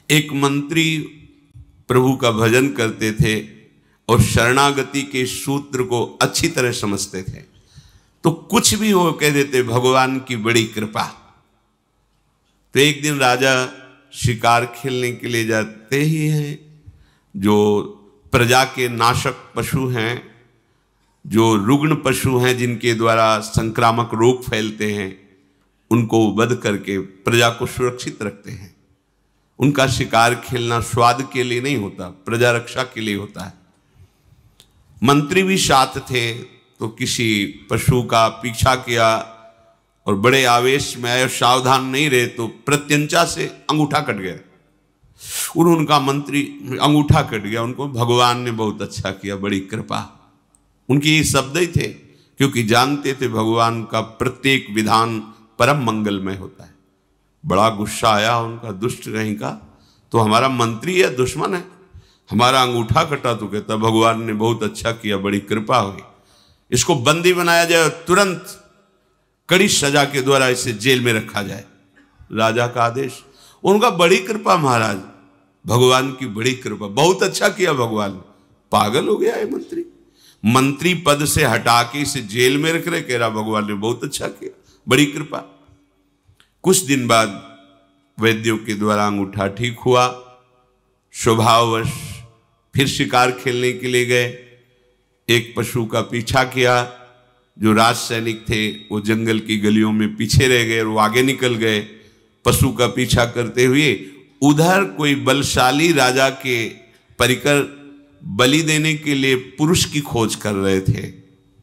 एक मंत्री प्रभु का भजन करते थे और शरणागति के सूत्र को अच्छी तरह समझते थे, तो कुछ भी वो कह देते भगवान की बड़ी कृपा। तो एक दिन राजा शिकार खेलने के लिए जाते ही हैं, जो प्रजा के नाशक पशु हैं, जो रुग्ण पशु हैं, जिनके द्वारा संक्रामक रोग फैलते हैं, उनको वध करके प्रजा को सुरक्षित रखते हैं। उनका शिकार खेलना स्वाद के लिए नहीं होता, प्रजा रक्षा के लिए होता है। मंत्री भी साथ थे, तो किसी पशु का पीछा किया और बड़े आवेश में आए, सावधान नहीं रहे तो प्रत्यंचा से अंगूठा कट गया। उनका मंत्री अंगूठा कट गया, उनको भगवान ने बहुत अच्छा किया, बड़ी कृपा। उनके ये शब्द ही थे, क्योंकि जानते थे भगवान का प्रत्येक विधान परम मंगलमय होता है। बड़ा गुस्सा आया उनका, दुष्ट कहीं का, तो हमारा मंत्री है दुश्मन है, हमारा अंगूठा कटा, तो कहता भगवान ने बहुत अच्छा किया, बड़ी कृपा हुई, इसको बंदी बनाया जाए, तुरंत कड़ी सजा के द्वारा इसे जेल में रखा जाए। राजा का आदेश। उनका बड़ी कृपा महाराज, भगवान की बड़ी कृपा, बहुत अच्छा किया भगवान। पागल हो गया है मंत्री, मंत्री पद से हटा के इसे जेल में रख रहे, कह रहा भगवान ने बहुत अच्छा किया, बड़ी कृपा। कुछ दिन बाद वैद्यों के द्वारा अंगूठा ठीक हुआ, स्वभाववश फिर शिकार खेलने के लिए गए। एक पशु का पीछा किया, जो राज सैनिक थे वो जंगल की गलियों में पीछे रह गए और वो आगे निकल गए पशु का पीछा करते हुए। उधर कोई बलशाली राजा के परिकर बलि देने के लिए पुरुष की खोज कर रहे थे।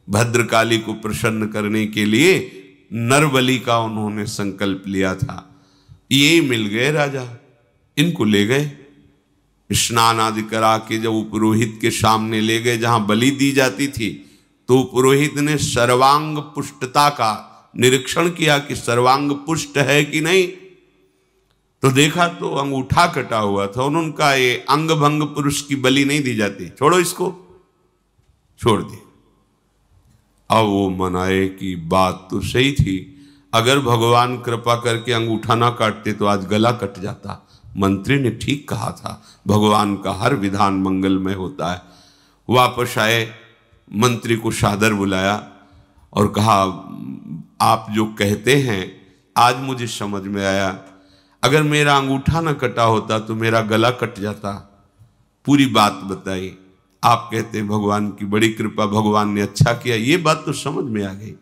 भद्रकाली को प्रसन्न करने के लिए नर बलि का उन्होंने संकल्प लिया था। ये मिल गए राजा, इनको ले गए, स्नान आदि करा के जब पुरोहित के सामने ले गए जहां बलि दी जाती थी, तो पुरोहित ने सर्वांग पुष्टता का निरीक्षण किया कि सर्वांग पुष्ट है कि नहीं। तो देखा तो अंगूठा कटा हुआ था। उन्होंने कहा ये अंग भंग पुरुष की बलि नहीं दी जाती, छोड़ो इसको, छोड़ दी। अब वो मनाए कि बात तो सही थी, अगर भगवान कृपा करके अंगूठा ना काटते तो आज गला कट जाता। मंत्री ने ठीक कहा था, भगवान का हर विधान मंगलमय होता है। वापस आए, मंत्री को सादर बुलाया और कहा आप जो कहते हैं आज मुझे समझ में आया, अगर मेरा अंगूठा ना कटा होता तो मेरा गला कट जाता। पूरी बात बताई। आप कहते हैं भगवान की बड़ी कृपा, भगवान ने अच्छा किया, ये बात तो समझ में आ गई,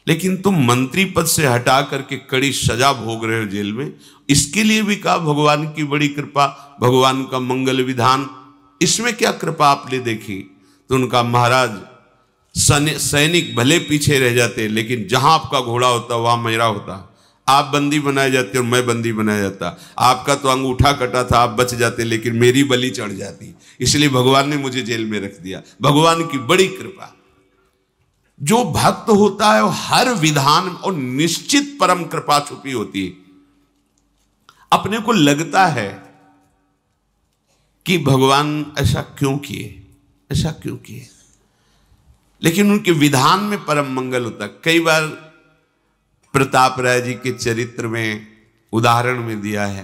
लेकिन तुम मंत्री पद से हटा करके कड़ी सजा भोग रहे हो जेल में, इसके लिए भी कहा भगवान की बड़ी कृपा, भगवान का मंगल विधान, इसमें क्या कृपा आपने देखी? तो उनका महाराज सैनिक भले पीछे रह जाते, लेकिन जहां आपका घोड़ा होता वहां मेरा होता। आप बंदी बनाए जाते और मैं बंदी बनाया जाता। आपका तो अंगूठा कटा था, आप बच जाते, लेकिन मेरी बलि चढ़ जाती, इसलिए भगवान ने मुझे जेल में रख दिया। भगवान की बड़ी कृपा। जो भक्त होता है वो हर विधान और निश्चित परम कृपा छुपी होती है। अपने को लगता है कि भगवान ऐसा क्यों किए, ऐसा क्यों किए, लेकिन उनके विधान में परम मंगल होता है। कई बार प्रताप राय जी के चरित्र में उदाहरण में दिया है,